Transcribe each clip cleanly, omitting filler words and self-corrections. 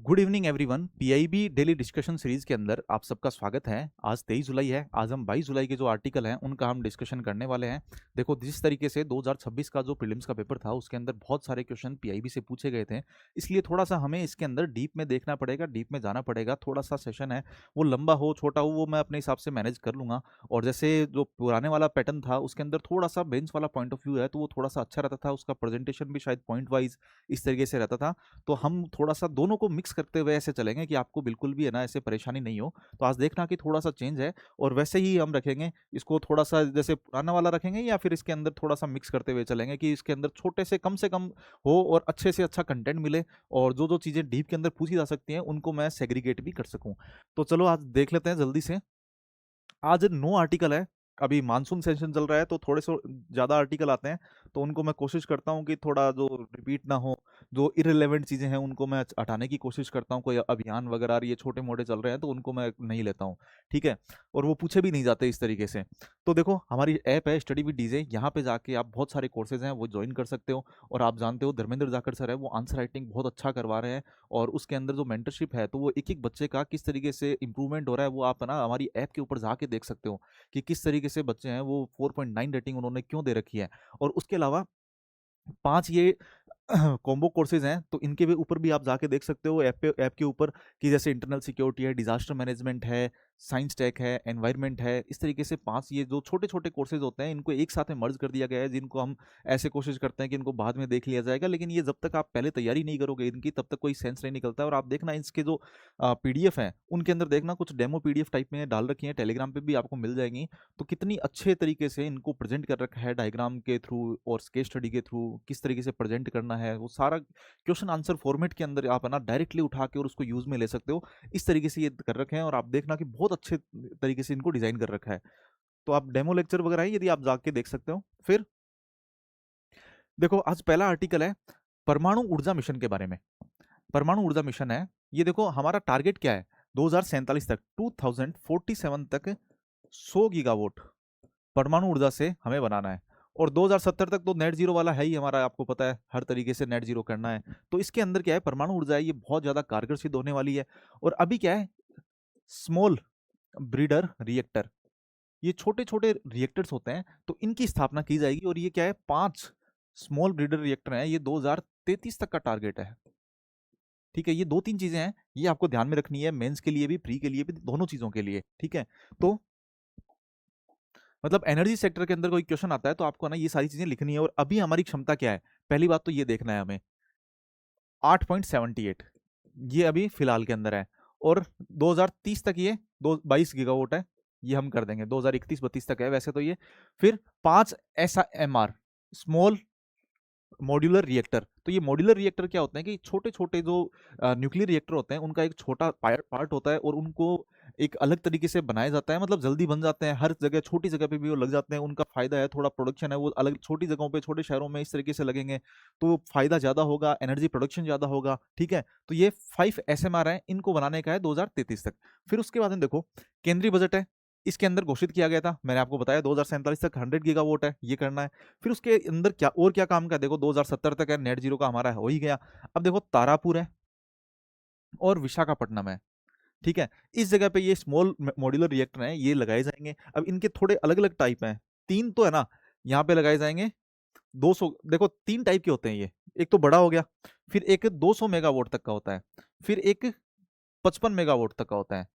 Good evening everyone. PIB daily discussion series के अंदर आप सबका स्वागत है। आज 23 जुलाई है। आज हम 22 जुलाई के जो आर्टिकल हैं उनका हम डिस्कशन करने वाले हैं। देखो, जिस तरीके से 2026 का जो प्रीलिम्स का पेपर था उसके अंदर बहुत सारे क्वेश्चन पीआईबी से पूछे गए थे, इसलिए थोड़ा सा हमें इसके अंदर डीप में देखना पड़ेगा, डीप में जाना पड़ेगा। थोड़ा सा सेशन है, वो लंबा हो छोटा हो वो मैं अपने हिसाब से मैनेज कर लूँगा। और जैसे जो पुराने वाला पैटर्न था उसके अंदर थोड़ा सा बेंच वाला पॉइंट ऑफ व्यू है तो वो थोड़ा सा अच्छा रहता था, उसका प्रेजेंटेशन भी शायद पॉइंट वाइज इस तरीके से रहता था। तो हम थोड़ा सा दोनों को मिक्स करते हुए ऐसे चलेंगे कि आपको बिल्कुल भी है ना ऐसे परेशानी नहीं हो। तो आज देखना कि थोड़ा सा चेंज है और वैसे ही हम रखेंगे इसको, थोड़ा सा जैसे पुराना वाला रखेंगे या फिर इसके अंदर थोड़ा सा मिक्स करते हुए चलेंगे कि इसके अंदर छोटे से कम हो और अच्छे से अच्छा कंटेंट मिले, और जो जो चीज़ें डीप के अंदर पूछी जा सकती हैं उनको मैं सेग्रीगेट भी कर सकूं। तो चलो आज देख लेते हैं जल्दी से। आज 9 आर्टिकल है। अभी मानसून सेशन चल रहा है तो थोड़े से ज़्यादा आर्टिकल आते हैं, तो उनको मैं कोशिश करता हूँ कि थोड़ा जो रिपीट ना हो, जो इररिलेवेंट चीज़ें हैं उनको मैं हटाने की कोशिश करता हूँ। कोई अभियान वगैरह और ये छोटे मोटे चल रहे हैं तो उनको मैं नहीं लेता हूँ, ठीक है। और वो पूछे भी नहीं जाते इस तरीके से। तो देखो, हमारी ऐप है स्टडी विद डीजे, यहाँ पे जाके आप बहुत सारे कोर्सेज हैं वो ज्वाइन कर सकते हो। और आप जानते हो धर्मेंद्र जाखड़ सर है, वो आंसर राइटिंग बहुत अच्छा करवा रहे हैं। और उसके अंदर जो मेंटरशिप है तो वो एक एक बच्चे का किस तरीके से इंप्रूवमेंट हो रहा है वो आप ना हमारी ऐप के ऊपर जाके देख सकते हो कि किस तरीके से बच्चे हैं वो 4.9 रेटिंग उन्होंने क्यों दे रखी है। और उसके अलावा 5 ये कॉम्बो कोर्सेज हैं तो इनके भी ऊपर भी आप जाके देख सकते हो ऐप के ऊपर, कि जैसे इंटरनल सिक्योरिटी है, डिजास्टर मैनेजमेंट है, साइंस टेक है, एनवायरनमेंट है। इस तरीके से 5 ये जो छोटे छोटे कोर्सेज होते हैं इनको एक साथ में मर्ज कर दिया गया है, जिनको हम ऐसे कोशिश करते हैं कि इनको बाद में देख लिया जाएगा, लेकिन ये जब तक आप पहले तैयारी नहीं करोगे इनकी तब तक कोई सेंस नहीं निकलता है। और आप देखना इसके जो पीडीएफ है उनके अंदर देखना कुछ डेमो पीडीएफ टाइप में डाल रखी है, टेलीग्राम पे भी आपको मिल जाएंगी। तो कितनी अच्छे तरीके से इनको प्रेजेंट कर रखा है डायग्राम के थ्रू और केस स्टडी के थ्रू, किस तरीके से प्रेजेंट करना है वो सारा क्वेश्चन आंसर फॉर्मेट के अंदर आप है ना डायरेक्टली उठा के और उसको यूज में ले सकते हो। इस तरीके से ये कर रखे हैं और आप देखना कि बहुत अच्छे तरीके से इनको डिजाइन कर रखा है। तो आप डेमो लेक्चर वगैरह है यदि आप जाके देख सकते हो। फिर देखो, आज पहला आर्टिकल है परमाणु ऊर्जा मिशन के बारे में। परमाणु ऊर्जा मिशन है, ये देखो हमारा टारगेट क्या है, 2047 तक 2047 तक 100 गीगावाट परमाणु ऊर्जा से हमें बनाना है। और 2070 तक तो नेट जीरो वाला है ही हमारा, आपको पता है हर तरीके से नेट जीरो करना है। तो इसके अंदर क्या है, परमाणु ऊर्जा है ये बहुत ज्यादा कारगर सिद्ध होने वाली है। और अभी क्या है, स्मॉल ब्रीडर रिएक्टर, ये छोटे छोटे रिएक्टर्स होते हैं तो इनकी स्थापना की जाएगी। और ये क्या है, 5 स्मॉल ब्रीडर रिएक्टर हैं, ये 2033 तक का टारगेट है, ठीक है। ये 2-3 चीजें हैं, ये आपको ध्यान में रखनी है, मेंस के लिए भी प्री के लिए भी, दोनों चीजों के लिए, ठीक है। तो मतलब एनर्जी सेक्टर के अंदर कोई क्वेश्चन आता है तो आपको ना ये सारी चीजें लिखनी है। और अभी हमारी क्षमता क्या है, पहली बात तो ये देखना है हमें, 8.78 ये अभी फिलहाल के अंदर है। और 2030 तक ये 22 गीगावाट है, ये हम कर देंगे 2031-32 तक है वैसे तो ये। फिर 5 SMR, स्मॉल मॉड्यूलर रिएक्टर। तो ये मॉड्यूलर रिएक्टर क्या होते हैं कि छोटे छोटे जो न्यूक्लियर रिएक्टर होते हैं उनका एक छोटा पार्ट होता है और उनको एक अलग तरीके से बनाया जाता है, मतलब जल्दी बन जाते हैं, हर जगह छोटी जगह पे भी वो लग जाते हैं। उनका फायदा है, थोड़ा प्रोडक्शन है वो अलग छोटी जगहों पे छोटे शहरों में इस तरीके से लगेंगे तो फायदा ज्यादा होगा, एनर्जी प्रोडक्शन ज्यादा होगा, ठीक है। तो ये 5 SMR है, इनको बनाने का है 2033 तक। फिर उसके बाद में देखो, केंद्रीय बजट है, इसके अंदर घोषित किया गया था, मैंने आपको बताया 2047 तक 100 गीगावाट है, ये करना है। फिर उसके अंदर क्या और क्या काम का, देखो 2070 तक है, नेट जीरो का हमारा हो ही गया। अब देखो तारापुर है और विशाखापट्टनम है, ठीक है। इस जगह पे ये स्मॉल मॉड्यूलर रिएक्टर हैं, ये लगाए जाएंगे। अब इनके थोड़े अलग अलग टाइप हैं, 3 तो है ना यहाँ पे लगाए जाएंगे। 200, देखो 3 टाइप के होते हैं ये, एक तो बड़ा हो गया, फिर एक 200 मेगावाट तक का होता है, फिर एक 55 मेगावाट तक का होता है,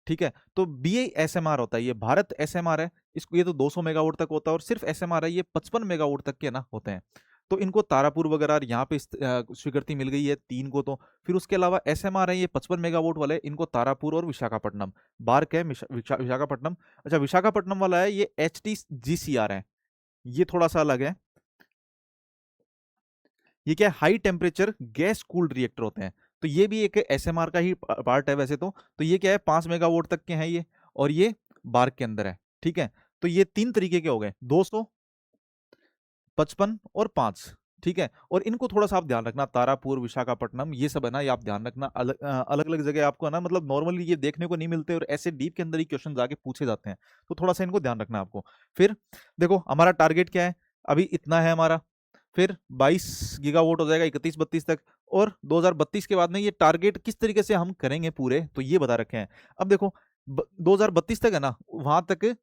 ठीक है। तो BASMR होता है, ये भारत SMR है, इसको ये तो 200 मेगावाट तक होता है। और सिर्फ SMR है, ये 55 मेगावाट तक के ना होते हैं। तो इनको तारापुर वगैरह यहाँ पे स्वीकृति मिल गई है 3 को। तो फिर उसके अलावा SMR है, ये 55 मेगावाट वाले, इनको तारापुर और विशाखापट्टनम, बार्क है विशाखापट्टनम। अच्छा, विशाखापट्टनम वाला है ये HTGCR है, ये थोड़ा सा अलग है। ये क्या है, high temperature gas cooled reactor होते हैं। तो ये भी एक SMR का ही पार्ट है वैसे तो ये क्या है, 5 मेगावाट तक के हैं ये, और ये बार्क के अंदर है, ठीक है। तो ये 3 तरीके के हो गए, 200, 55 और 5, ठीक है। और इनको थोड़ा सा आप ध्यान रखना, तारापुर, विशाखापट्टनम, ये सब है ना, ये आप ध्यान रखना। अलग अलग अलग जगह आपको है ना, मतलब नॉर्मली ये देखने को नहीं मिलते और ऐसे डीप के अंदर ही क्वेश्चन जाके पूछे जाते हैं, तो थोड़ा सा इनको ध्यान रखना आपको। फिर देखो हमारा टारगेट क्या है, अभी इतना है हमारा, फिर 22 गीगावाट हो जाएगा 31-32 तक। और 2032 के बाद में ये टारगेट किस तरीके से हम करेंगे पूरे, तो ये बता रखे हैं। अब देखो 2032 तक है ना, वहां तक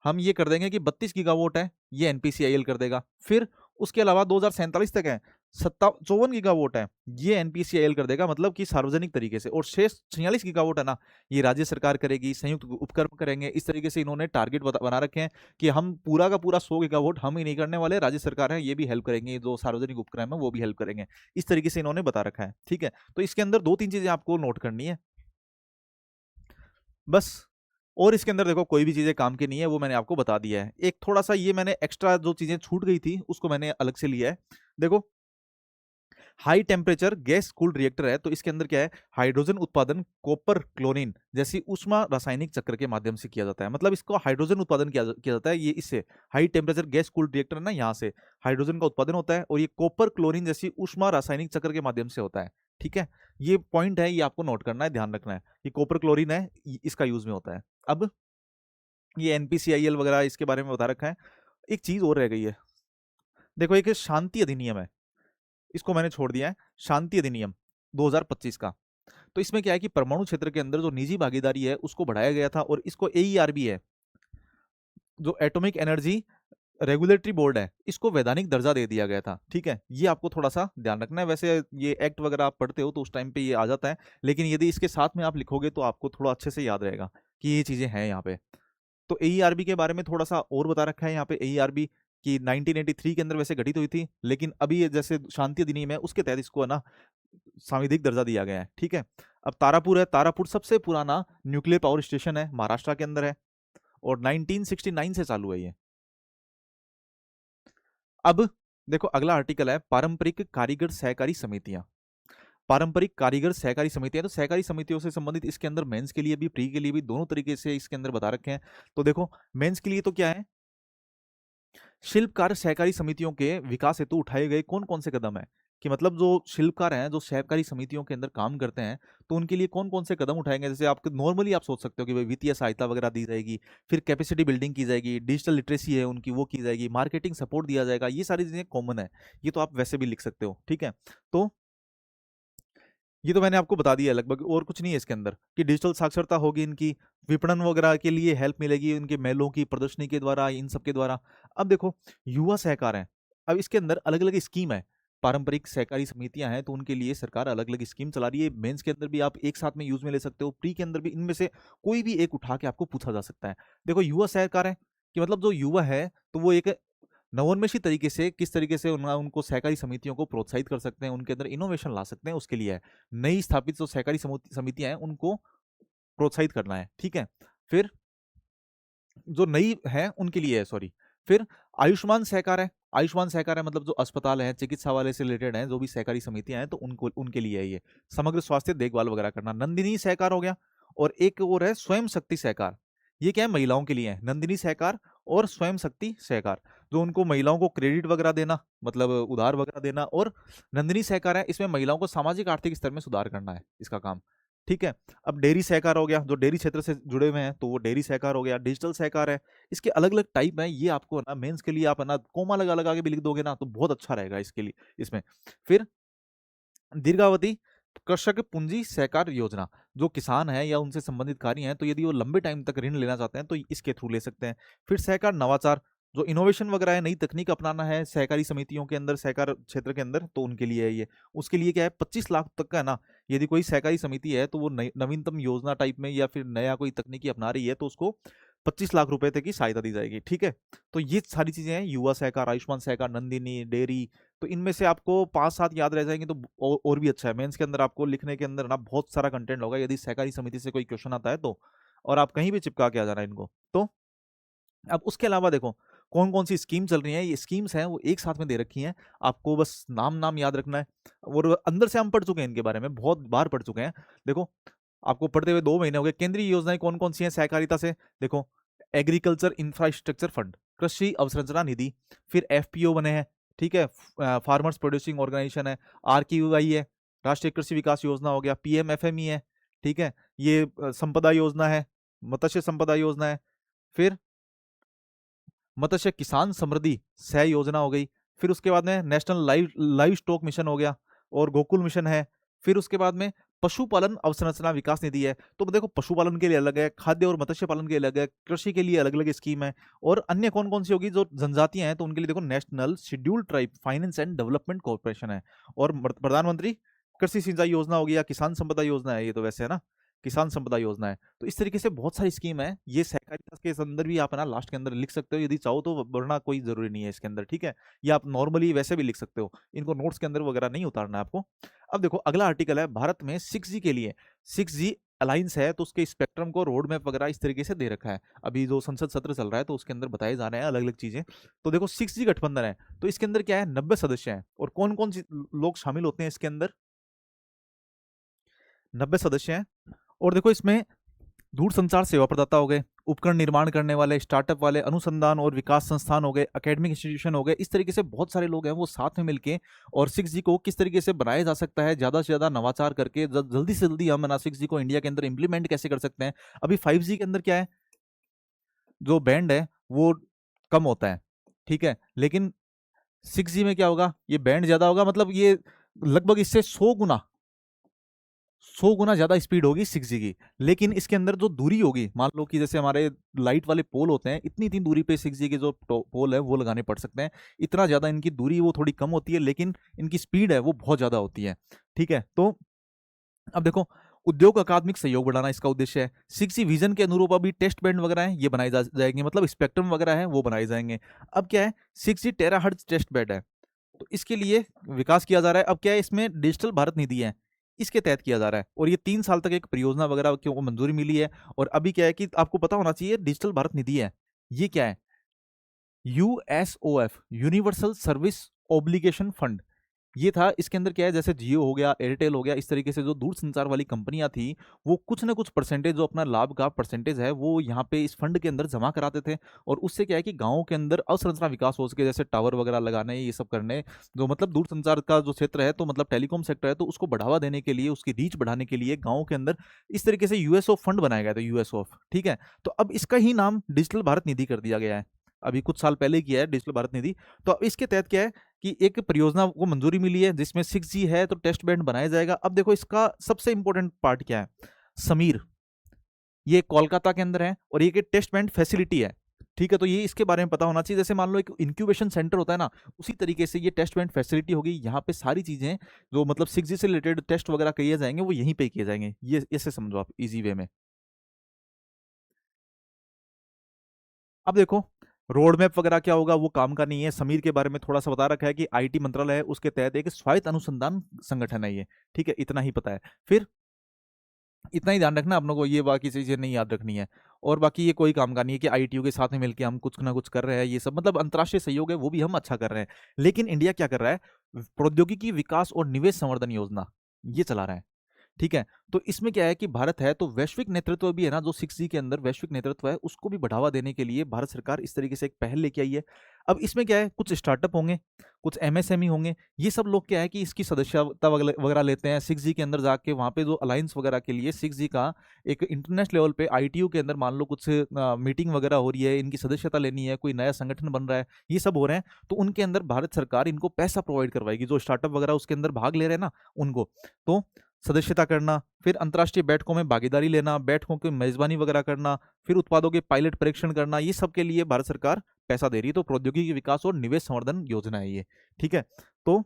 हम ये कर देंगे कि 32 गीगावाट है ये एनपीसीआईएल कर देगा। फिर उसके अलावा 2047 तक है 54 गीगावाट है ये एनपीसीआईएल कर देगा, मतलब कि सार्वजनिक तरीके से। और शेष 46 गीगावाट है ना, ये राज्य सरकार करेगी, संयुक्त उपक्रम करेंगे। इस तरीके से इन्होंने टारगेट बना रखे हैं कि हम पूरा का पूरा 100 गीगावाट हम ही नहीं करने वाले, राज्य सरकार है ये भी हेल्प करेंगे, जो सार्वजनिक उपक्रम है वो भी हेल्प करेंगे। इस तरीके से इन्होंने बता रखा है, ठीक है। तो इसके अंदर 2-3 चीजें आपको नोट करनी है बस। और इसके अंदर देखो कोई भी चीजें काम की नहीं है, वो मैंने आपको बता दिया है। एक थोड़ा सा ये मैंने एक्स्ट्रा जो चीजें छूट गई थी उसको मैंने अलग से लिया है। देखो high temperature gas cooled reactor है, तो इसके अंदर क्या है, हाइड्रोजन उत्पादन कॉपर क्लोरीन जैसी ऊष्मा रासायनिक चक्र के माध्यम से किया जाता है। मतलब इसको हाइड्रोजन उत्पादन किया जाता है, ये इससे high temperature gas cooled reactor है ना, यहाँ से हाइड्रोजन का उत्पादन होता है, और ये कॉपर क्लोरीन जैसी ऊष्मा रासायनिक चक्र के माध्यम से होता है, ठीक है। ये पॉइंट है, ये आपको नोट करना है, ध्यान रखना है कि कॉपर क्लोरीन है इसका यूज में होता है। अब ये एनपीसीआईएल वगैरह इसके बारे में बता रखा है। एक चीज और रह गई है, देखो एक शांति अधिनियम है, इसको मैंने छोड़ दिया है, शांति अधिनियम 2025 का। तो इसमें क्या है कि परमाणु क्षेत्र के अंदर जो निजी भागीदारी है उसको बढ़ाया गया था, और इसको एईआरबी है जो एटॉमिक एनर्जी रेगुलेटरी बोर्ड है, इसको वैधानिक दर्जा दे दिया गया था, ठीक है। ये आपको थोड़ा सा ध्यान रखना है। वैसे ये एक्ट वगैरह आप पढ़ते हो तो उस टाइम पे ये आ जाता है, लेकिन यदि इसके साथ में आप लिखोगे तो आपको थोड़ा अच्छे से याद रहेगा कि ये चीजें हैं यहाँ पे। तो एईआरबी के बारे में थोड़ा सा और बता रखा है यहाँ पे। एईआरबी की 1983 के अंदर वैसे गठित हुई थी, लेकिन अभी ये जैसे शांति अधिनियम है उसके तहत इसको है ना सांविधिक दर्जा दिया गया है, ठीक है। अब तारापुर है, तारापुर सबसे पुराना न्यूक्लियर पावर स्टेशन है, महाराष्ट्र के अंदर है, और 1969 से चालू है ये। अब देखो अगला आर्टिकल है पारंपरिक कारीगर सहकारी समितियां। पारंपरिक कारीगर सहकारी समितियां, तो सहकारी समितियों से संबंधित इसके अंदर मेंस के लिए भी प्री के लिए भी दोनों तरीके से इसके अंदर बता रखे हैं। तो देखो मेंस के लिए तो क्या है, शिल्पकार सहकारी समितियों के विकास हेतु उठाए गए कौन कौन से कदम है, कि मतलब जो शिल्पकार हैं जो सहकारी समितियों के अंदर काम करते हैं, तो उनके लिए कौन कौन से कदम उठाएंगे। जैसे आप नॉर्मली आप सोच सकते हो कि भाई वित्तीय सहायता वगैरह दी जाएगी, फिर कैपेसिटी बिल्डिंग की जाएगी, डिजिटल लिटरेसी है उनकी वो की जाएगी, मार्केटिंग सपोर्ट दिया जाएगा, ये सारी चीजें कॉमन है। ये तो आप वैसे भी लिख सकते हो, ठीक है। तो ये तो मैंने आपको बता दिया लगभग, और कुछ नहीं है इसके अंदर, कि डिजिटल साक्षरता होगी इनकी, विपणन वगैरह के लिए हेल्प मिलेगी इनके मेलों की प्रदर्शनी के द्वारा, इन सब के द्वारा। अब देखो युवा सहकार है, अब इसके अंदर अलग अलग स्कीम है। पारंपरिक सहकारी समितियां हैं तो उनके लिए सरकार अलग अलग स्कीम चला रही है। मेंस के अंदर भी आप एक साथ में यूज में ले सकते हो, प्री के अंदर भी, इनमें से कोई भी एक उठा के आपको पूछा जा सकता है। देखो युवा सहकार है कि मतलब जो युवा है तो वो एक नवोन्मेषी तरीके से किस तरीके से उनको सहकारी समितियों को प्रोत्साहित कर सकते हैं, उनके अंदर इनोवेशन ला सकते हैं, उसके लिए है। नई स्थापित जो सहकारी समितियां हैं उनको प्रोत्साहित करना है, ठीक है। फिर जो नई है उनके लिए है, सॉरी। फिर आयुष्मान सहकार है, आयुष्मान सहकार है मतलब जो अस्पताल है चिकित्सा वाले से रिलेटेड है जो भी सहकारी समितियां हैं तो उनको उनके लिए है ये, समग्र स्वास्थ्य देखभाल वगैरह करना। नंदिनी सहकार हो गया, और एक और है स्वयं शक्ति सहकार। ये क्या है, महिलाओं के लिए है, नंदिनी सहकार और स्वयं शक्ति सहकार, जो उनको महिलाओं को क्रेडिट वगैरह देना, मतलब उधार वगैरह देना। और नंदिनी सहकार है, इसमें महिलाओं को सामाजिक आर्थिक स्तर में सुधार करना है इसका काम, ठीक है। अब डेयरी सहकार हो गया, जो डेयरी क्षेत्र से जुड़े हुए हैं तो वो डेयरी सहकार हो गया। डिजिटल सहकार है, इसके अलग अलग टाइप हैं, ये आपको ना मेंस के लिए आप है ना कोमा लगा लगा के भी लिख दोगे ना तो बहुत अच्छा रहेगा इसके लिए इसमें। फिर दीर्घावधि कृषक पूंजी सहकार योजना, जो किसान है या उनसे संबंधित कार्य हैं तो यदि वो लंबे टाइम तक ऋण लेना चाहते हैं तो इसके थ्रू ले सकते हैं। फिर सहकार नवाचार, जो इनोवेशन वगैरह है, नई तकनीक अपनाना है सहकारी समितियों के अंदर, सहकार क्षेत्र के अंदर, तो उनके लिए है ये। उसके लिए क्या है, 25 लाख तक का है ना, यदि कोई सहकारी समिति है तो वो नवीनतम योजना टाइप में या फिर नया कोई तकनीकी अपना रही है तो उसको 25 लाख रुपए तक की सहायता दी जाएगी, ठीक है। तो ये सारी चीजें हैं, युवा सहकार, आयुष्मान सहकार, नंदिनी, डेयरी। तो इनमें से आपको 5-7 याद रह जाएंगे तो और भी अच्छा है। मेंस के अंदर आपको लिखने के अंदर ना बहुत सारा कंटेंट होगा यदि सहकारी समिति से कोई क्वेश्चन आता है तो, और आप कहीं भी चिपका के आ जाना इनको। तो अब उसके अलावा देखो कौन कौन सी स्कीम चल रही है, ये स्कीम्स हैं वो एक साथ में दे रखी हैं, आपको बस नाम नाम याद रखना है। और अंदर से हम पढ़ चुके हैं इनके बारे में, बहुत बार पढ़ चुके हैं। देखो आपको पढ़ते हुए 2 महीने हो गए। केंद्रीय योजनाएं कौन कौन सी हैं सहकारिता से, देखो एग्रीकल्चर इंफ्रास्ट्रक्चर फंड, कृषि अवसंरचना निधि, फिर एफपीओ बने हैं, ठीक है, फार्मर्स प्रोड्यूसिंग ऑर्गेनाइजेशन है, आरक्यूआई है, राष्ट्रीय कृषि विकास योजना हो गया, पीएमएफएमई है, ठीक है, ये संपदा योजना है, मत्स्य संपदा योजना है, फिर मत्स्य किसान समृद्धि सह योजना हो गई, फिर उसके बाद में नेशनल लाइव स्टॉक मिशन हो गया, और गोकुल मिशन है। फिर उसके बाद में पशुपालन अवसंरचना विकास निधि है। तो देखो पशुपालन के लिए अलग है, खाद्य और मत्स्य पालन के लिए अलग है, कृषि के लिए अलग अलग स्कीम है। और अन्य कौन कौन सी होगी जो जनजातियां हैं, तो उनके लिए देखो national scheduled tribe finance and development corporation है। और प्रधानमंत्री कृषि सिंचाई योजना होगी, या किसान संपदा योजना है ये तो वैसे है ना, किसान संपदा योजना है। तो इस तरीके से बहुत सारी स्कीम है, ये सहकारिता के अंदर भी आप है ना लास्ट के अंदर लिख सकते हो यदि चाहो तो, वरना कोई जरूरी नहीं है इसके अंदर, ठीक है। या आप नॉर्मली वैसे भी लिख सकते हो, इनको नोट्स के अंदर वगैरह नहीं उतारना है आपको। अब देखो अगला आर्टिकल है, भारत में 6G के लिए 6G अलायंस है, तो उसके स्पेक्ट्रम को रोड मैप वगैरह इस तरीके से दे रखा है। अभी जो संसद सत्र चल रहा है तो उसके अंदर बताए जा रहे हैं अलग अलग चीजें। तो देखो 6G गठबंधन है, तो इसके अंदर क्या है, 90 सदस्य हैं। और कौन कौन सी लोग शामिल होते हैं इसके अंदर, 90 सदस्य हैं। और देखो इसमें दूरसंचार सेवा प्रदाता हो गए, उपकरण निर्माण करने वाले, स्टार्टअप वाले, अनुसंधान और विकास संस्थान हो गए, एकेडमिक इंस्टीट्यूशन हो गए, इस तरीके से बहुत सारे लोग हैं वो साथ में मिलके, और 6G को किस तरीके से बनाया जा सकता है ज्यादा से ज्यादा नवाचार करके, जल्दी से जल्दी हम 6G को इंडिया के अंदर इंप्लीमेंट कैसे कर सकते हैं। अभी 5G के अंदर क्या है, जो बैंड है वो कम होता है, ठीक है, लेकिन 6G में क्या होगा, ये बैंड ज्यादा होगा, मतलब ये लगभग इससे 100 गुना ज्यादा स्पीड होगी 6G की। लेकिन इसके अंदर जो दूरी होगी, मान लो कि जैसे हमारे लाइट वाले पोल होते हैं, इतनी इतनी दूरी पे 6G के जो पोल है वो लगाने पड़ सकते हैं। इतना ज्यादा इनकी दूरी वो थोड़ी कम होती है, लेकिन इनकी स्पीड है वो बहुत ज्यादा होती है, ठीक है। तो अब देखो उद्योग अकादमिक सहयोग बढ़ाना इसका उद्देश्य है। 6G विजन के अनुरूप अभी टेस्ट बैंड वगैरह है ये बनाए जाएंगे, मतलब स्पेक्ट्रम वगैरह है वो बनाए जाएंगे। अब क्या है, 6G टेराहर्ट्ज टेस्ट बैंड है, तो इसके लिए विकास किया जा रहा है। अब क्या है, इसमें डिजिटल भारत निधि है, इसके तहत किया जा रहा है, और ये 3 साल तक एक परियोजना वगैरह को मंजूरी मिली है। और अभी क्या है कि आपको पता होना चाहिए, डिजिटल भारत निधि है, ये क्या है, USOF universal service obligation fund, ये था। इसके अंदर क्या है, जैसे जियो हो गया, एयरटेल हो गया, इस तरीके से जो दूरसंचार वाली कंपनियां थी, वो कुछ ना कुछ परसेंटेज, जो अपना लाभ का परसेंटेज है वो यहाँ पे इस फंड के अंदर जमा कराते थे। और उससे क्या है कि गांवों के अंदर अवसंरचना विकास हो सके, जैसे टावर वगैरह लगाने, ये सब करने, जो मतलब दूरसंचार का जो क्षेत्र है, तो मतलब टेलीकॉम सेक्टर है, तो उसको बढ़ावा देने के लिए, उसकी रीच बढ़ाने के लिए गाँव के अंदर इस तरीके से यूएसओ फंड बनाया गया था, यूएसओ, ठीक है। तो अब इसका ही नाम डिजिटल भारत निधि कर दिया गया है, अभी कुछ साल पहले किया है डिजिटल भारत निधि। तो अब इसके तहत क्या है कि एक परियोजना को मंजूरी मिली है जिसमें 6G है, तो टेस्ट बैंड बनाया जाएगा। अब देखो इसका सबसे इंपॉर्टेंट पार्ट क्या है, समीर, ये कोलकाता के अंदर है, और ये टेस्ट बैंड फैसिलिटी है, ठीक है। तो ये इसके बारे में पता होना चाहिए, जैसे मान लो एक इंक्यूबेशन सेंटर होता है ना, उसी तरीके से ये टेस्ट बैंड फैसिलिटी होगी। यहाँ पे सारी चीजें जो मतलब 6G से रिलेटेड टेस्ट वगैरह किए जाएंगे वो यहीं पे किए जाएंगे, ये ऐसे समझो आप इजी वे में। अब देखो रोड मैप वगैरह क्या होगा वो काम का नहीं है, समीर के बारे में थोड़ा सा बता रखा है कि आईटी मंत्रालय है, उसके तहत एक स्वायत्त अनुसंधान संगठन है ये, ठीक है, इतना ही पता है। फिर इतना ही ध्यान रखना आप लोगों को, ये बाकी चीजें नहीं याद रखनी है। और बाकी ये कोई काम का नहीं है कि आईटीयू के साथ में मिलकर हम कुछ ना कुछ कर रहे हैं, ये सब मतलब अंतर्राष्ट्रीय सहयोग है वो भी हम अच्छा कर रहे हैं। लेकिन इंडिया क्या कर रहा है, प्रौद्योगिकी विकास और निवेश संवर्धन योजना ये चला रहा है, ठीक है। तो इसमें क्या है कि भारत है तो वैश्विक नेतृत्व भी है ना, जो 6G के अंदर वैश्विक नेतृत्व है उसको भी बढ़ावा देने के लिए भारत सरकार इस तरीके से एक पहल लेके आई है। अब इसमें क्या है, कुछ स्टार्टअप होंगे, कुछ एमएसएमई होंगे, ये सब लोग क्या है कि इसकी सदस्यता वगैरह लेते हैं 6G के अंदर जाके, वहाँ पे जो अलायंस वगैरह के लिए 6G का एक इंटरनेशनल लेवल पे आईटीयू के अंदर मान लो कुछ मीटिंग वगैरह हो रही है, इनकी सदस्यता लेनी है, कोई नया संगठन बन रहा है, ये सब हो रहे हैं, तो उनके अंदर भारत सरकार इनको पैसा प्रोवाइड करवाएगी, जो स्टार्टअप वगैरह उसके अंदर भाग ले रहे हैं ना उनको। तो सदस्यता करना, फिर अंतर्राष्ट्रीय बैठकों में भागीदारी लेना, बैठकों की मेजबानी वगैरह करना, फिर उत्पादों के पायलट परीक्षण करना, ये सब के लिए भारत सरकार पैसा दे रही है। तो प्रौद्योगिकी विकास और निवेश संवर्धन योजना है ये, ठीक है। तो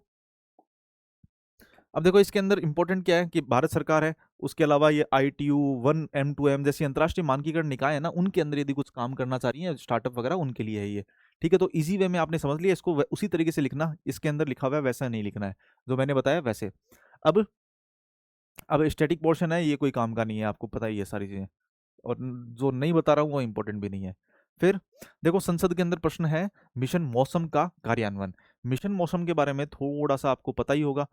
अब देखो इसके अंदर इंपॉर्टेंट क्या है कि भारत सरकार है, उसके अलावा ये ITU 1M2M जैसी अंतर्राष्ट्रीय मानकीकरण निकाय है ना, उनके अंदर यदि कुछ काम करना चाह रही है स्टार्टअप वगैरह, उनके लिए है ये, ठीक है। तो इजी वे में आपने समझ लिया इसको, उसी तरीके से लिखना, इसके अंदर लिखा हुआ है वैसा नहीं लिखना है जो मैंने बताया वैसे। अब स्टैटिक पोर्शन है ये कोई काम का नहीं है, आपको पता ही है सारी चीजें, और जो नहीं बता रहा हूँ वो इंपॉर्टेंट भी नहीं है। फिर देखो संसद के अंदर प्रश्न है, मिशन मौसम का कार्यान्वयन। मिशन मौसम के बारे में थोड़ा सा आपको पता ही होगा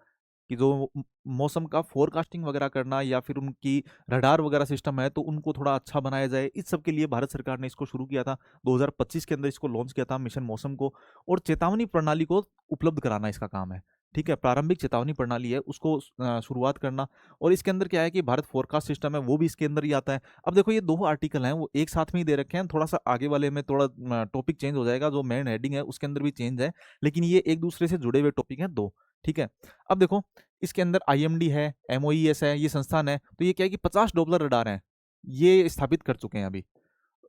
कि जो मौसम का फोरकास्टिंग वगैरह करना, या फिर उनकी रडार वगैरह सिस्टम है तो उनको थोड़ा अच्छा बनाया जाए, इस सब के लिए भारत सरकार ने इसको शुरू किया था, 2025 के अंदर इसको लॉन्च किया था मिशन मौसम को। और चेतावनी प्रणाली को उपलब्ध कराना इसका काम है, ठीक है, प्रारंभिक चेतावनी प्रणाली है उसको शुरुआत करना। और इसके अंदर क्या है कि भारत फोरकास्ट सिस्टम है वो भी इसके अंदर ही आता है। अब देखो ये दो आर्टिकल हैं वो एक साथ में ही दे रखे हैं, थोड़ा सा आगे वाले में थोड़ा टॉपिक चेंज हो जाएगा, जो मेन हेडिंग है उसके अंदर भी चेंज है, लेकिन ये एक दूसरे से जुड़े हुए टॉपिक हैं दो, ठीक है। अब देखो इसके अंदर आईएमडी है, एमओईएस है, ये संस्थान है, तो ये क्या है कि 50 डॉपलर रडार हैं, ये स्थापित कर चुके हैं अभी।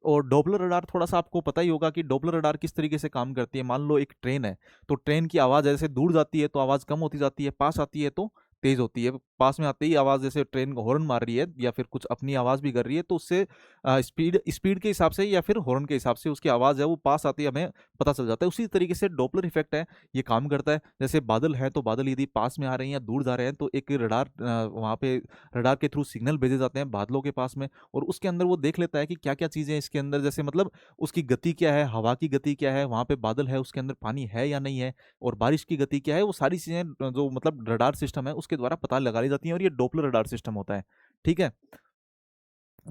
और डॉपलर रडार थोड़ा सा आपको पता ही होगा कि डॉपलर रडार किस तरीके से काम करती है। मान लो एक ट्रेन है, तो ट्रेन की आवाज़ जैसे दूर जाती है तो आवाज़ कम होती जाती है, पास आती है तो तेज होती है। पास में आते ही आवाज़, जैसे ट्रेन हॉर्न मार रही है या फिर कुछ अपनी आवाज़ भी कर रही है, तो उससे स्पीड स्पीड के हिसाब से या फिर हॉर्न के हिसाब से उसकी आवाज़ है वो पास आती है, हमें पता चल जाता है। उसी तरीके से डॉपलर इफेक्ट है, ये काम करता है। जैसे बादल है तो बादल यदि पास में आ रहे हैं या दूर जा रहे हैं, तो एक रडार वहाँ पे रडार के थ्रू सिग्नल भेजे जाते हैं बादलों के पास में, और उसके अंदर वो देख लेता है कि क्या क्या चीज़ें इसके अंदर, जैसे मतलब उसकी गति क्या है, हवा की गति क्या है, वहाँ पे बादल है उसके अंदर पानी है या नहीं है, और बारिश की गति क्या है, वो सारी चीज़ें जो मतलब रडार सिस्टम है उसके द्वारा पता लगा ली जाती हैं, और ये डॉपलर रडार सिस्टम होता है। ठीक है।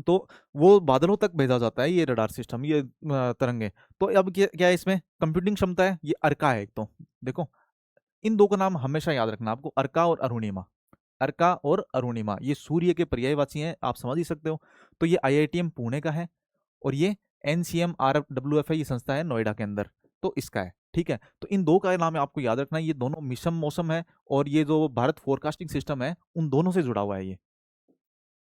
तो वो बादलों तक भेजा जाता है ये रडार सिस्टम, ये तरंगे। तो अब क्या क्या है इसमें कंप्यूटिंग क्षमता है, ये अर्का है एक तो। देखो इन दो का नाम हमेशा याद रखना आपको, अर्का और अरुणिमा। अर्का और अरुणिमा ये सूर्य के पर्यायवाची हैं, आप समझ ही सकते हो। तो ये आईआईटीएम पुणे का है, और ये NCMRWF है, ये संस्था है नोएडा के अंदर, तो इसका है। ठीक है। तो इन दो का नाम आपको याद रखना है, ये दोनों मिशन मौसम है, और ये जो भारत फोरकास्टिंग सिस्टम है उन दोनों से जुड़ा हुआ है ये।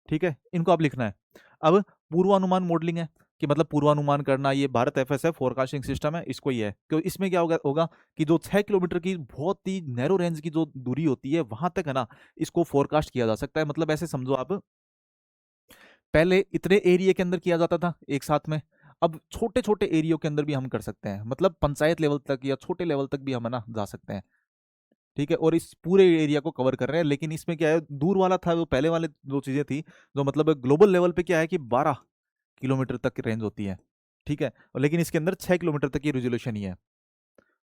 ठीक है, इनको आप लिखना है। अब पूर्वानुमान मॉडलिंग है, कि मतलब पूर्वानुमान करना, ये भारत FSF फोरकास्टिंग सिस्टम है, इसको ही है। क्यों इसमें क्या होगा कि जो 6 किलोमीटर की बहुत ही नैरो रेंज की जो दूरी होती है वहां तक है ना, इसको फोरकास्ट किया जा सकता है। मतलब ऐसे समझो आप, पहले इतने एरिया के अंदर किया जाता था एक साथ में, अब छोटे छोटे एरियो के अंदर भी हम कर सकते हैं, मतलब पंचायत लेवल तक या छोटे लेवल तक भी हम है ना जा सकते हैं। ठीक है, और इस पूरे एरिया को कवर कर रहे हैं। लेकिन इसमें क्या है, दूर वाला था वो पहले वाले जो चीजें थी, जो मतलब ग्लोबल लेवल पे क्या है कि 12 किलोमीटर तक की रेंज होती है। ठीक है, और लेकिन इसके अंदर 6 किलोमीटर तक की रेजोल्यूशन ही है,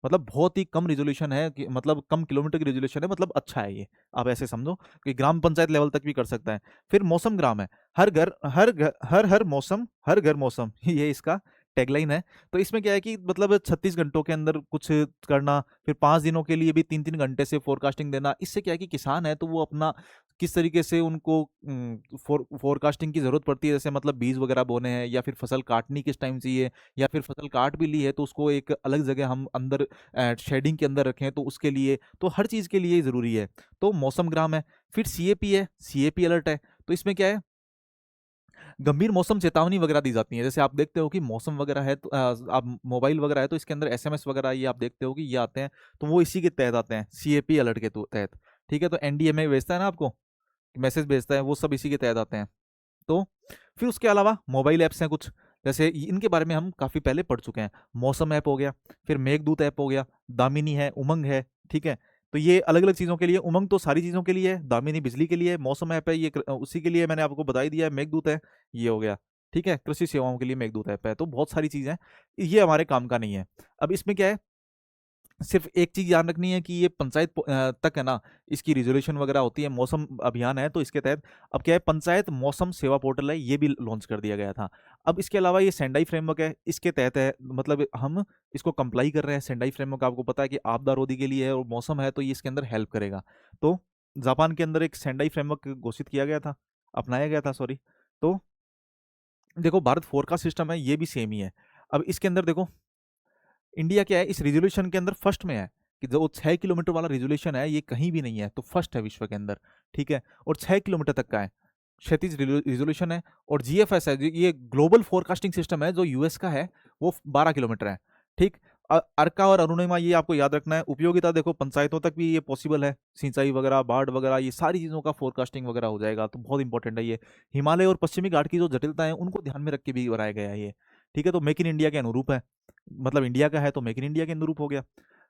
मतलब बहुत ही कम रिजोल्यूशन है, कि मतलब कम किलोमीटर की रिजोल्यूशन है, मतलब अच्छा है ये। आप ऐसे समझो कि ग्राम पंचायत लेवल तक भी कर सकता है। फिर मौसम ग्राम है, हर मौसम हर घर मौसम ये इसका टैगलाइन है। तो इसमें क्या है कि मतलब 36 घंटों के अंदर कुछ करना, फिर 5 दिनों के लिए भी 3-3 घंटे से फोरकास्टिंग देना। इससे क्या है कि किसान है तो वो अपना किस तरीके से उनको फोरकास्टिंग की जरूरत पड़ती है, जैसे मतलब बीज वगैरह बोने हैं, या फिर फसल काटनी किस टाइम चाहिए, या फिर फसल काट भी ली है तो उसको एक अलग जगह हम अंदर शेडिंग के अंदर रखें, तो उसके लिए तो हर चीज़ के लिए ज़रूरी है। तो मौसम ग्राम है। फिर CAP है, CAP अलर्ट है। तो इसमें क्या है, गंभीर मौसम चेतावनी वगैरह दी जाती है। जैसे आप देखते हो कि मौसम वगैरह है तो आप मोबाइल वगैरह है तो इसके अंदर SMS वगैरह ये आप देखते हो कि ये आते हैं, तो वो इसी के तहत आते हैं, CAP अलर्ट के तहत। ठीक है, तो NDMA भेजता है ना आपको, मैसेज भेजता है, वो सब इसी के तहत आते हैं। तो फिर उसके अलावा मोबाइल ऐप्स हैं कुछ, जैसे इनके बारे में हम काफ़ी पहले पढ़ चुके हैं। मौसम ऐप हो गया, फिर मेघदूत ऐप हो गया, दामिनी है, उमंग है। ठीक है, तो ये अलग अलग चीज़ों के लिए, उमंग तो सारी चीज़ों के लिए है, दामिनी बिजली के लिए है, मौसम ऐप है ये उसी के लिए मैंने आपको बता ही दिया है, मेघदूत है ये हो गया। ठीक है, कृषि सेवाओं के लिए मेघदूत ऐप है। तो बहुत सारी चीज़ें, ये हमारे काम का नहीं है। अब इसमें क्या है, सिर्फ एक चीज ध्यान रखनी है कि ये पंचायत तक है ना इसकी रिजोल्यूशन वगैरह होती है। मौसम अभियान है तो इसके तहत अब क्या है, पंचायत मौसम सेवा पोर्टल है, ये भी लॉन्च कर दिया गया था। अब इसके अलावा ये सेंडाई फ्रेमवर्क है, इसके तहत है, मतलब हम इसको कंप्लाई कर रहे हैं। सेंडाई फ्रेमवर्क आपको पता है कि आपदा रोधी के लिए है, और मौसम है तो ये इसके अंदर हेल्प करेगा। तो जापान के अंदर एक सेंडाई फ्रेमवर्क घोषित किया गया था, अपनाया गया था, सॉरी। तो देखो भारत फोरकास्ट सिस्टम है, ये भी सेम ही है। अब इसके अंदर देखो इंडिया क्या है इस रिजोल्यूशन के अंदर फर्स्ट में है, कि जो 6 किलोमीटर वाला रिजोल्यूशन है ये कहीं भी नहीं है, तो फर्स्ट है विश्व के अंदर। ठीक है, और 6 किलोमीटर तक का है, क्षैतिज रिजोल्यूशन है। और GFS है, ये ग्लोबल फोरकास्टिंग सिस्टम है जो US का है, वो 12 किलोमीटर है। ठीक। अर्का और अरुणिमा ये आपको याद रखना है। उपयोगिता देखो पंचायतों तक भी ये पॉसिबल है, सिंचाई वगैरह, बाढ़ वगैरह, ये सारी चीज़ों का फोरकास्टिंग वगैरह हो जाएगा, तो बहुत इंपॉर्टेंट है ये। हिमालय और पश्चिमी घाट की जो जटिलता है उनको ध्यान में रख के भी बनाया गया है ये। ठीक है, तो मेक इन इंडिया के अनुरूप है, मतलब इंडिया का है तो मेक इन इंडिया के अनुरूप हो गया।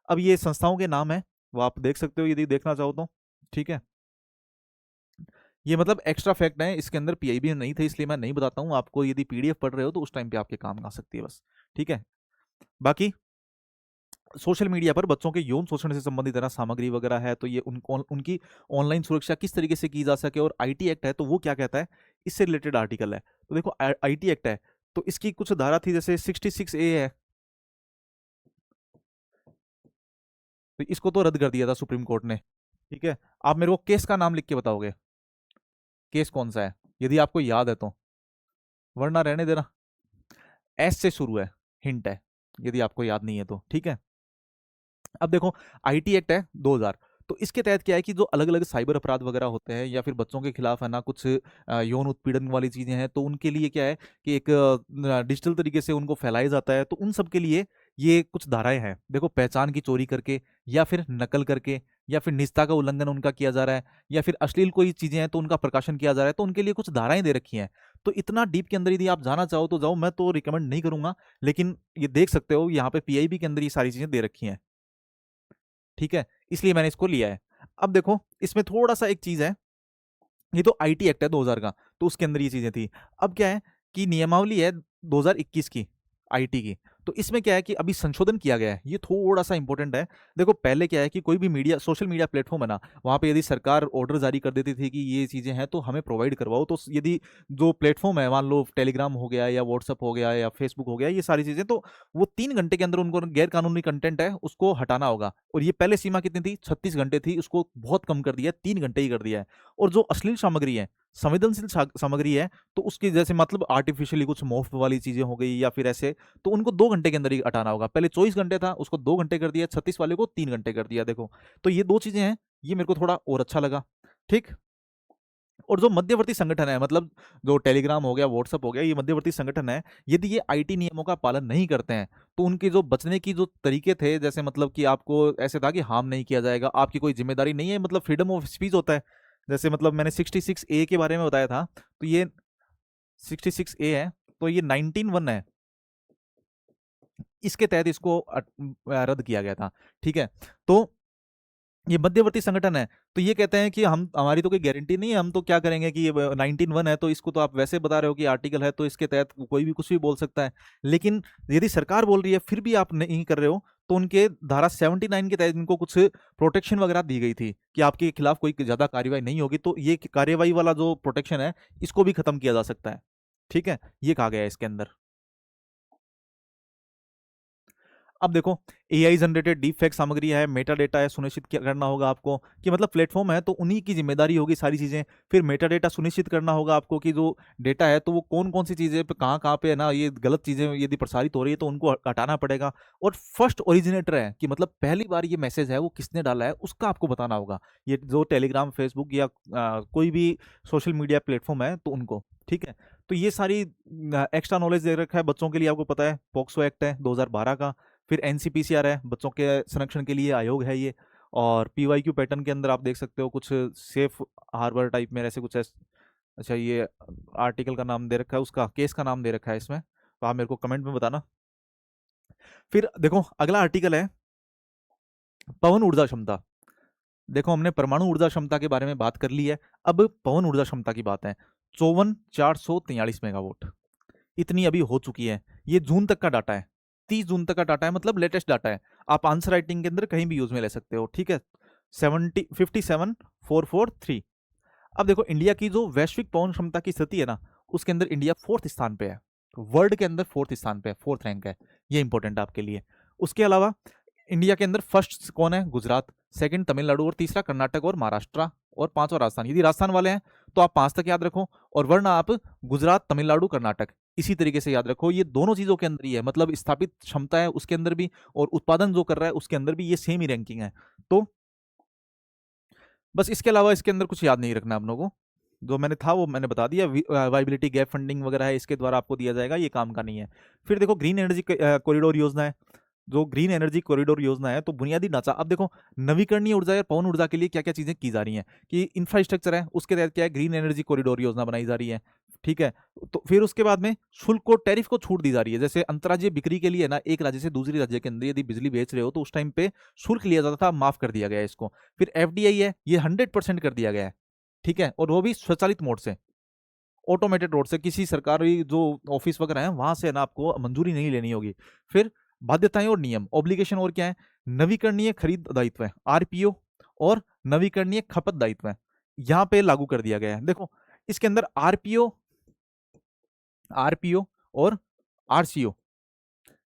अब ये संस्थाओं के नाम है, वो आप देख सकते हो यदि देखना चाहो तो। ठीक है, ये मतलब एक्स्ट्रा फैक्ट है, इसके अंदर PIB नहीं थे इसलिए मैं नहीं बताता हूँ आपको। यदि PDF पढ़ रहे हो तो उस टाइम पे आपके काम आ सकती है बस। ठीक है, बाकी सोशल मीडिया पर बच्चों के यौन शोषण से संबंधित है ना सामग्री वगैरह है, तो ये उनकी ऑनलाइन सुरक्षा किस तरीके से की जा सके, और IT एक्ट है तो वो क्या कहता है, इससे रिलेटेड आर्टिकल है। तो देखो IT एक्ट है तो इसकी कुछ धारा थी, जैसे 66A है, तो इसको तो रद्द कर दिया था सुप्रीम कोर्ट ने। ठीक है, आप मेरे को केस का नाम लिख के बताओगे, केस कौन सा है, यदि आपको याद है तो, वरना रहने देना। S से शुरू है, हिंट है, यदि आपको याद नहीं है तो। ठीक है, अब देखो IT एक्ट है 2000, तो इसके तहत क्या है कि जो अलग अलग साइबर अपराध वगैरह होते हैं या फिर बच्चों के खिलाफ है ना कुछ यौन उत्पीड़न वाली चीज़ें हैं, तो उनके लिए क्या है कि एक डिजिटल तरीके से उनको फैलाया जाता है, तो उन सब के लिए ये कुछ धाराएं हैं। देखो, पहचान की चोरी करके या फिर नकल करके या फिर निजता का उल्लंघन उनका किया जा रहा है या फिर अश्लील कोई चीजें हैं तो उनका प्रकाशन किया जा रहा है, तो उनके लिए कुछ धाराएं दे रखी हैं। तो इतना डीप के अंदर यदि आप जाना चाहो तो जाओ, मैं तो रिकमेंड नहीं करूंगा, लेकिन ये देख सकते हो यहाँ पे पीआईबी के अंदर ये सारी चीजें दे रखी हैं। ठीक है, इसलिए मैंने इसको लिया है। अब देखो, इसमें थोड़ा सा एक चीज है, ये तो आईटी एक्ट है 2000 का, तो उसके अंदर ये चीजें थी। अब क्या है कि नियमावली है 2021 की, आईटी की। तो इसमें क्या है कि अभी संशोधन किया गया है, ये थोड़ा सा इंपॉर्टेंट है। देखो, पहले क्या है कि कोई भी मीडिया, सोशल मीडिया प्लेटफॉर्म है ना, वहां पे यदि सरकार ऑर्डर जारी कर देती थी कि ये चीजें हैं तो हमें प्रोवाइड करवाओ, तो यदि जो प्लेटफॉर्म है, मान लो टेलीग्राम हो गया या व्हाट्सअप हो गया या फेसबुक हो गया, ये सारी चीजें, तो वो 3 घंटे के अंदर उनको गैर कानूनी कंटेंट है उसको हटाना होगा। और ये पहले सीमा कितनी थी, 36 घंटे थी, उसको बहुत कम कर दिया है, 3 घंटे ही कर दिया है। और जो अश्लील सामग्री है, संवेदनशील सामग्री है, तो उसकी जैसे मतलब आर्टिफिशियली कुछ मुफ्त वाली चीजें हो गई या फिर ऐसे, तो उनको 2 घंटे के अंदर ही हटाना होगा। पहले 24 घंटे था, उसको 2 घंटे कर दिया, 36 वाले को 3 घंटे कर दिया। देखो, तो ये दो चीजें हैं, ये मेरे को थोड़ा और अच्छा लगा। ठीक। और जो मध्यवर्ती संगठन है, मतलब जो टेलीग्राम हो गया, व्हाट्सअप हो गया, ये मध्यवर्ती संगठन है, यदि ये आईटी नियमों का पालन नहीं करते हैं तो उनके जो बचने की जो तरीके थे, जैसे मतलब कि आपको ऐसे था कि हार्म नहीं किया जाएगा, आपकी कोई जिम्मेदारी नहीं है, मतलब फ्रीडम ऑफ स्पीच होता है। जैसे मतलब मैंने 66A के बारे में बताया था, तो ये 66A है, तो ये 19(1) है, इसके तहत इसको रद्द किया गया था। ठीक है, तो ये मध्यवर्ती संगठन है, तो ये कहते हैं कि हम, हमारी तो कोई गारंटी नहीं है, हम तो क्या करेंगे कि ये 19(1) है, तो इसको तो आप वैसे बता रहे हो कि आर्टिकल है, तो इसके तहत कोई भी कुछ भी बोल सकता है। लेकिन यदि सरकार बोल रही है फिर भी आप नहीं कर रहे हो, तो उनके धारा 79 के तहत इनको कुछ प्रोटेक्शन वगैरह दी गई थी कि आपके खिलाफ कोई ज्यादा कार्रवाई नहीं होगी, तो ये कार्रवाई वाला जो प्रोटेक्शन है, इसको भी खत्म किया जा सकता है। ठीक है, ये कहा गया है इसके अंदर। अब देखो, एआई जनरेटेड डीप फेक सामग्री है, मेटा डेटा है, सुनिश्चित करना होगा आपको कि मतलब प्लेटफॉर्म है तो उन्हीं की जिम्मेदारी होगी सारी चीजें। फिर मेटा डेटा सुनिश्चित करना होगा आपको कि जो डेटा है तो वो कौन कौन सी चीजें पे कहाँ कहाँ पे है ना, ये गलत चीजें यदि प्रसारित हो रही है तो उनको हटाना पड़ेगा। और फर्स्ट ओरिजिनेटर है कि मतलब पहली बार ये मैसेज है वो किसने डाला है, उसका आपको बताना होगा। ये जो टेलीग्राम, फेसबुक या कोई भी सोशल मीडिया प्लेटफॉर्म है तो उनको। ठीक है, तो ये सारी एक्स्ट्रा नॉलेज दे रखा है बच्चों के लिए, आपको पता है पॉक्सो एक्ट है 2012 का। फिर एनसीपीसीआर है, बच्चों के संरक्षण के लिए आयोग है ये। और पीवाईक्यू पैटर्न के अंदर आप देख सकते हो कुछ सेफ हार्बर टाइप में ऐसे कुछ अच्छा, ये आर्टिकल का नाम दे रखा है, उसका केस का नाम दे रखा है इसमें, तो आप मेरे को कमेंट में बताना। फिर देखो, अगला आर्टिकल है पवन ऊर्जा क्षमता। देखो, हमने परमाणु ऊर्जा क्षमता के बारे में बात कर ली है, अब पवन ऊर्जा क्षमता की बात है। 54,443 मेगावाट इतनी अभी हो चुकी है। ये जून तक का डाटा है, 30 जून तक का डाटा है, मतलब लेटेस्ट डाटा है। आप आंसर राइटिंग के अंदर कहीं भी यूज में ले सकते हो। ठीक है, 57,443। अब देखो, इंडिया की जो वैश्विक पवन क्षमता की स्थिति है ना, उसके अंदर इंडिया 4th स्थान पे है, वर्ल्ड के अंदर 4th स्थान पे है, 4th रैंक है। ये इंपॉर्टेंट है आपके लिए। उसके अलावा इंडिया के अंदर फर्स्ट कौन है, गुजरात, सेकंड तमिलनाडु और तीसरा कर्नाटक और महाराष्ट्र और पांचवा राजस्थान। यदि राजस्थान वाले हैं तो आप 5 तक याद रखो, और वरना आप गुजरात, तमिलनाडु, कर्नाटक इसी तरीके से याद रखो। ये दोनों चीजों के अंदर ही है, मतलब स्थापित क्षमता है उसके अंदर भी और उत्पादन जो कर रहा है उसके अंदर भी ये सेम ही रैंकिंग है। तो बस इसके अलावा इसके अंदर कुछ याद नहीं रखना आप लोगों को, जो मैंने था वो मैंने बता दिया। वाइबिलिटी गैप फंडिंग वगैरह है, इसके द्वारा आपको दिया जाएगा, ये काम का नहीं है। फिर देखो, ग्रीन एनर्जी कॉरिडोर योजना है। जो ग्रीन एनर्जी कॉरिडोर योजना है, तो बुनियादी ढांचा, अब देखो नवीकरणीय ऊर्जा या पवन ऊर्जा के लिए क्या क्या चीजें की जा रही हैं कि इंफ्रास्ट्रक्चर है, उसके तहत क्या है, ग्रीन एनर्जी कॉरिडोर योजना बनाई जा रही है। ठीक है, तो फिर उसके बाद में शुल्क को, टैरिफ को छूट दी जा रही है। जैसे अंतर्राज्यीय बिक्री के लिए ना, एक राज्य से दूसरी राज्य के अंदर यदि बिजली बेच रहे हो तो उस टाइम पे शुल्क लिया जाता था, माफ कर दिया गया है इसको। फिर एफडीआई है, ये 100% कर दिया गया है। ठीक है, और वो भी स्वचालित मोड से, ऑटोमेटेड रोड से, किसी सरकारी जो ऑफिस वगैरह है वहां से ना आपको मंजूरी नहीं लेनी होगी। फिर बाध्यताएं और नियम, ऑब्लिगेशन, और क्या है, नवीकरणीय खरीद दायित्व है, आरपीओ, और नवीकरणीय खपत दायित्व है, यहां पे लागू कर दिया गया है। देखो, इसके अंदर आरपीओ, आरपीओ और आरसीओ,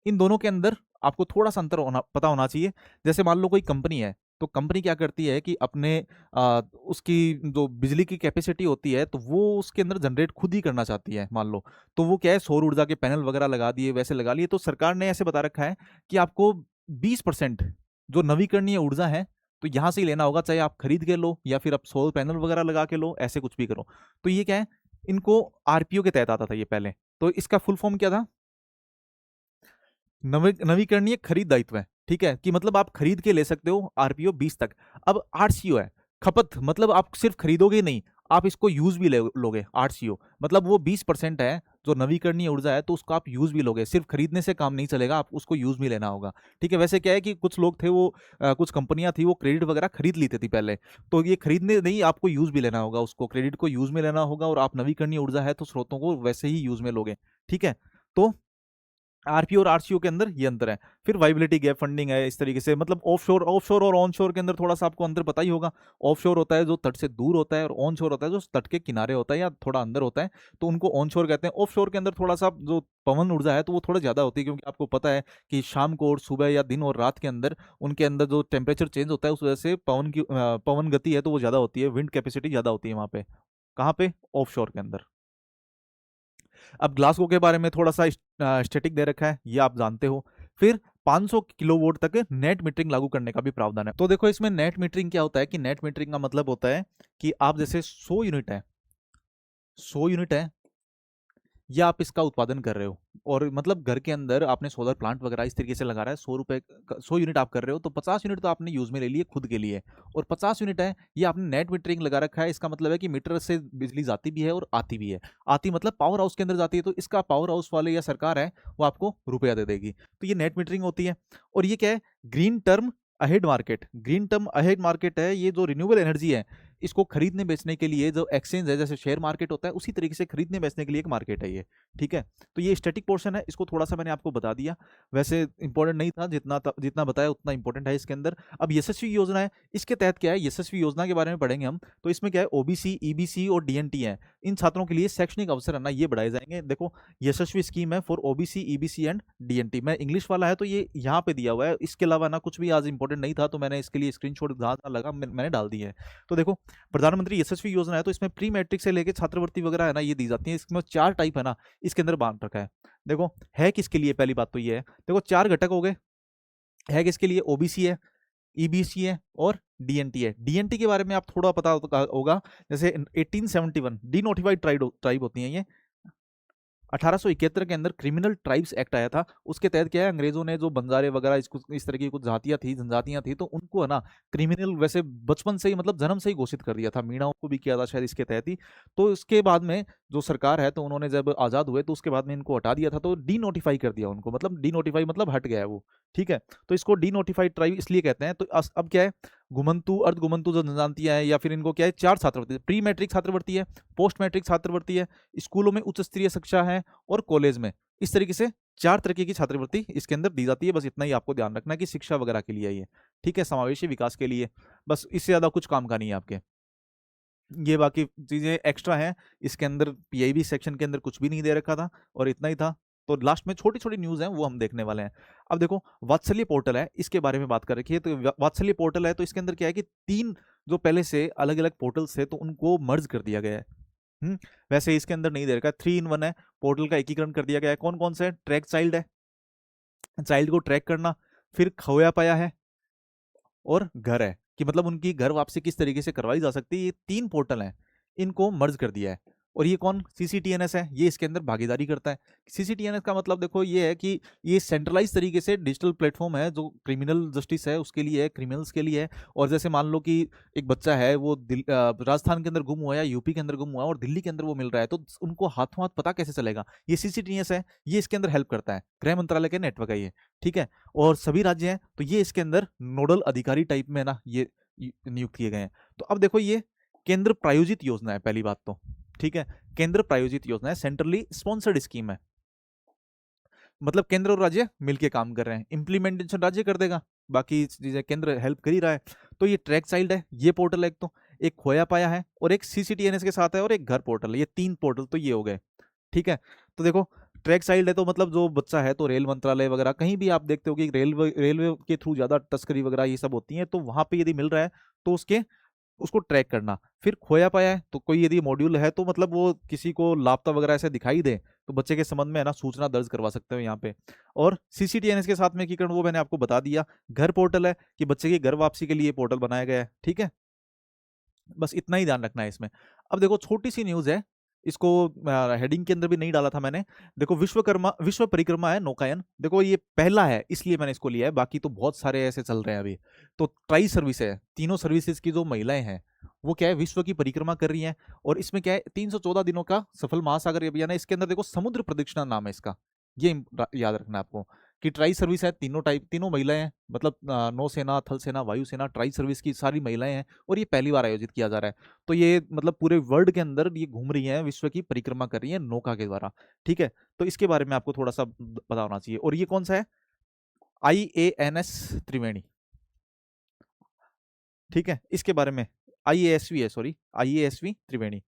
इन दोनों के अंदर आपको थोड़ा सा अंतर होना, पता होना चाहिए। जैसे मान लो कोई कंपनी है, तो कंपनी क्या करती है कि अपने उसकी जो बिजली की कैपेसिटी होती है तो वो उसके अंदर जनरेट खुद ही करना चाहती है, मान लो। तो वो क्या है, सौर ऊर्जा के पैनल वगैरह लगा दिए, वैसे लगा लिए, तो सरकार ने ऐसे बता रखा है कि आपको 20% जो नवीकरणीय ऊर्जा है तो यहाँ से ही लेना होगा, चाहे आप खरीद के लो या फिर आप सोलर पैनल वगैरह लगा के लो, ऐसे कुछ भी करो। तो ये क्या है, इनको आरपीओ के तहत आता था ये पहले। तो इसका फुल फॉर्म क्या था, नवीकरणीय खरीद दायित्व है, ठीक है, कि मतलब आप खरीद के ले सकते हो आरपीओ 20 तक। अब आरसीओ है, खपत, मतलब आप सिर्फ खरीदोगे नहीं, आप इसको यूज भी लोगे। आरसीओ मतलब वो 20% है जो नवीकरणीय ऊर्जा है, तो उसको आप यूज भी लोगे, सिर्फ खरीदने से काम नहीं चलेगा, आप उसको यूज भी लेना होगा। ठीक है, वैसे क्या है कि कुछ लोग थे वो कुछ कंपनियां थी वो क्रेडिट वगैरह खरीद लेती थी पहले, तो ये खरीदने नहीं, आपको यूज भी लेना होगा, उसको क्रेडिट को यूज में लेना होगा, और आप नवीकरणीय ऊर्जा है तो स्रोतों को वैसे ही यूज में लोगे। ठीक है, तो आरपीओ और आरसीओ के अंदर ये अंतर है। फिर वाइबिलिटी गैप फंडिंग है इस तरीके से, मतलब ऑफशोर, ऑफशोर और ऑनशोर के अंदर थोड़ा सा आपको अंतर पता ही होगा। ऑफशोर होता है जो तट से दूर होता है, और ऑनशोर होता है जो तट के किनारे होता है या थोड़ा अंदर होता है, तो उनको ऑनशोर कहते हैं। ऑफशोर के अंदर थोड़ा सा जो पवन ऊर्जा है तो वो थोड़ा ज्यादा होती है, क्योंकि आपको पता है कि शाम को और सुबह या दिन और रात के अंदर उनके अंदर जो टेम्परेचर चेंज होता है उस वजह से पवन गति है तो वो ज्यादा होती है, विंड कैपेसिटी ज्यादा होती है वहां पे। कहाँ पे, ऑफशोर के अंदर। अब ग्लासगो के बारे में थोड़ा सा स्टैटिक दे रखा है, ये आप जानते हो। फिर 500 किलोवाट तक नेट मीटरिंग लागू करने का भी प्रावधान है। तो देखो इसमें नेट मीटरिंग क्या होता है, कि नेट मीटरिंग का मतलब होता है कि आप जैसे 100 यूनिट है, 100 यूनिट है, या आप इसका उत्पादन कर रहे हो, और मतलब घर के अंदर आपने सोलर प्लांट वगैरह इस तरीके से लगा रहा है, 100 रुपए 100 यूनिट आप कर रहे हो, तो 50 यूनिट तो आपने यूज में ले लिए खुद के लिए, और 50 यूनिट है ये आपने नेट मीटरिंग लगा रखा है। इसका मतलब है कि मीटर से बिजली जाती भी है और आती भी है। आती मतलब पावर हाउस के अंदर जाती है, तो इसका पावर हाउस वाले या सरकार है वो आपको रुपया दे देगी, तो ये नेट मीटरिंग होती है। और ये क्या है, green term ahead market. Green term ahead market है ये जो रिन्यूएबल एनर्जी है, इसको खरीदने बेचने के लिए जो एक्सचेंज है, जैसे शेयर मार्केट होता है उसी तरीके से खरीदने बेचने के लिए एक मार्केट है ये। ठीक है, तो ये स्टैटिक पोर्शन है, इसको थोड़ा सा मैंने आपको बता दिया, वैसे इंपॉर्टेंट नहीं था, जितना बताया उतना इंपॉर्टेंट है इसके अंदर। अब यशस्वी योजना है, इसके तहत क्या है, यशस्वी योजना के बारे में पढ़ेंगे हम। तो इसमें क्या है, ओबीसी, ईबीसी और डीएनटी है, इन छात्रों के लिए शैक्षणिक अवसर है ना ये बढ़ाए जाएंगे। देखो, यशस्वी स्कीम है for OBC, EBC and DNT, मैं इंग्लिश वाला है तो ये यहाँ पे दिया हुआ है, इसके अलावा ना कुछ भी आज इंपॉर्टेंट नहीं था, तो मैंने इसके लिए स्क्रीनशॉट जहाँ लगा मैंने डाल दिए है। तो देखो, प्रधानमंत्री यशस्वी योजना है, तो इसमें प्री मैट्रिक से लेके छात्रवृत्ति वगैरह है ना ये दी जाती है। इसमें 4 टाइप है ना इसके अंदर बांट रखा है। देखो है किसके लिए, पहली बात तो ये है, देखो 4 घटक हो गए, है किसके लिए, ओबीसी है, ईबीसी है और डीएनटी है। डीएनटी के बारे में आप थोड़ा पता होगा, जैसे 1871 डी नोटिफाइड ट्राइब होती है ये। 1871 के अंदर क्रिमिनल ट्राइब्स एक्ट आया था, उसके तहत क्या है, अंग्रेजों ने जो बंजारे वगैरह इस तरह की कुछ जातियां थी, जनजातियां थी, तो उनको है ना क्रिमिनल वैसे बचपन से ही, मतलब जन्म से ही घोषित कर दिया था। मीणाओं को भी किया था शायद इसके तहत ही। तो इसके बाद में जो सरकार है, तो उन्होंने जब आजाद हुए तो उसके बाद में इनको हटा दिया था, तो डी नोटिफाई कर दिया उनको, मतलब डी नोटिफाई मतलब हट गया है वो। ठीक है, तो इसको डी नोटिफाइड ट्राइब इसलिए कहते हैं। तो अब क्या है, घुमंतु, अर्ध घुमंतु जो जनजातियां हैं, या फिर इनको क्या है, 4 छात्रवृत्ति, प्री मैट्रिक छात्रवृत्ति है, पोस्ट मैट्रिक छात्रवृत्ति है, स्कूलों में उच्च स्तरीय शिक्षा है, और कॉलेज में। इस तरीके से 4 तरीके की छात्रवृत्ति इसके अंदर दी जाती है। बस इतना ही आपको ध्यान रखना है कि शिक्षा वगैरह के लिए ये, ठीक है, समावेशी विकास के लिए, बस इससे ज्यादा कुछ काम का नहीं है आपके। ये बाकी चीजें एक्स्ट्रा हैं इसके अंदर, पीआईबी सेक्शन के अंदर कुछ भी नहीं दे रखा था, और इतना ही था। तो लास्ट में छोटी छोटी न्यूज है वो हम देखने वाले हैं। अब देखो, वात्सल्य पोर्टल है, इसके बारे में बात कर रखी है। तो वात्सल्य पोर्टल है, तो इसके अंदर क्या है कि 3 जो पहले से अलग अलग पोर्टल्स थे तो उनको मर्ज कर दिया गया है। वैसे इसके अंदर नहीं दे रखा, 3 in 1 है, पोर्टल का एकीकरण कर दिया गया है। कौन कौन से है, ट्रैक चाइल्ड है, चाइल्ड को ट्रैक करना, फिर खोया पाया है, और घर है, कि मतलब उनकी घर वापसी किस तरीके से करवाई जा सकती है। ये 3 पोर्टल हैं, इनको मर्ज कर दिया है। और ये कौन, सीसीटीएनएस है, ये इसके अंदर भागीदारी करता है। सीसीटीएनएस का मतलब देखो ये है कि ये सेंट्रलाइज तरीके से डिजिटल प्लेटफॉर्म है जो क्रिमिनल जस्टिस है उसके लिए है, क्रिमिनल्स के लिए है। और जैसे मान लो कि एक बच्चा है वो राजस्थान के अंदर गुम हुआ है या यूपी के अंदर गुम हुआ है और दिल्ली के अंदर वो मिल रहा है, तो उनको हाथों हाथ पता कैसे चलेगा, ये सीसीटीएनएस है, ये इसके अंदर हेल्प करता है। गृह मंत्रालय के नेटवर्क है ये, ठीक है। और सभी राज्य हैं तो ये इसके अंदर नोडल अधिकारी टाइप में ना ये नियुक्त किए गए हैं। तो अब देखो, ये केंद्र प्रायोजित योजना है पहली बात तो, ठीक है, केंद्र प्रायोजित योजना है, सेंट्रली स्पॉन्सर्ड स्कीम है, मतलब केंद्र और राज्य मिलके काम कर रहे हैं, इंप्लीमेंटेशन राज्य कर देगा, बाकी चीजें केंद्र हेल्प कर ही रहा है। तो ये ट्रैक चाइल्ड है, ये पोर्टल है एक, तो एक खोया पाया है, और एक सीसीटीएनएस के साथ है, और एक घर पोर्टल है, ये 3 पोर्टल तो ये हो गए, ठीक है। तो देखो, ट्रैक चाइल्ड है तो मतलब जो बच्चा है, तो रेल मंत्रालय वगैरह कहीं भी आप देखते हो कि रेलवे रेलवे के थ्रू ज्यादा तस्करी वगैरह ये सब होती है, तो वहां पे यदि मिल रहा है तो उसके उसको ट्रैक करना। फिर खोया पाया है तो कोई यदि मॉड्यूल है तो मतलब वो किसी को लापता वगैरह ऐसे दिखाई दे तो बच्चे के संबंध में है ना सूचना दर्ज करवा सकते हो यहाँ पे। और सीसीटीएनएस के साथ में एकीकरण वो मैंने आपको बता दिया। घर पोर्टल है कि बच्चे की घर वापसी के लिए पोर्टल बनाया गया है, ठीक है। बस इतना ही ध्यान रखना है इसमें। अब देखो छोटी सी न्यूज़ है, इसको हेडिंग के अंदर भी नहीं डाला था मैंने। देखो विश्वकर्मा विश्व परिक्रमा है नौकायन, देखो ये पहला है इसलिए मैंने इसको लिया है, बाकी तो बहुत सारे ऐसे चल रहे हैं अभी। तो ट्राई सर्विस है, तीनों सर्विसेज की जो महिलाएं हैं वो क्या है विश्व की परिक्रमा कर रही हैं। और इसमें क्या है 314 दिनों का सफल महासागर अभियान है। इसके अंदर देखो समुद्र प्रदक्षिणा नाम है इसका, ये याद रखना है आपको कि ट्राई सर्विस है, तीनों टाइप, तीनों महिलाएं हैं, मतलब नौसेना, थल सेना, वायुसेना, ट्राई सर्विस की सारी महिलाएं हैं। और ये पहली बार आयोजित किया जा रहा है। तो ये मतलब पूरे वर्ल्ड के अंदर ये घूम रही हैं, विश्व की परिक्रमा कर रही हैं नौका के द्वारा, ठीक है। तो इसके बारे में आपको थोड़ा सा पता होना चाहिए। और ये कौन सा है, IANS त्रिवेणी, ठीक है। इसके बारे में IASV है, सॉरी IASV त्रिवेणी,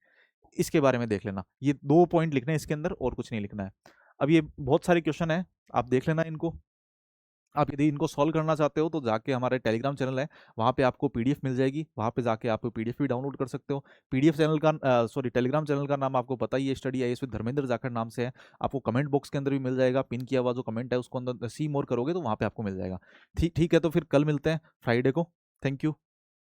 इसके बारे में देख लेना। ये 2 पॉइंट लिखने हैं इसके अंदर और कुछ नहीं लिखना है। अब ये बहुत सारे क्वेश्चन है, आप देख लेना इनको। आप यदि इनको सॉल्व करना चाहते हो तो जाके हमारे टेलीग्राम चैनल है, वहाँ पे आपको पीडीएफ मिल जाएगी, वहाँ पे जाके आप पीडीएफ भी डाउनलोड कर सकते हो। पीडीएफ चैनल का सॉरी टेलीग्राम चैनल का नाम आपको पता ही है, study IAS with Dharmendra Jakhar नाम से है। आपको कमेंट बॉक्स के अंदर भी मिल जाएगा, पिन किया हुआ जो कमेंट है उसको अंदर सी मोर करोगे तो वहाँ पे आपको मिल जाएगा। ठीक ठीक है, तो फिर कल मिलते हैं फ्राइडे को। Thank you.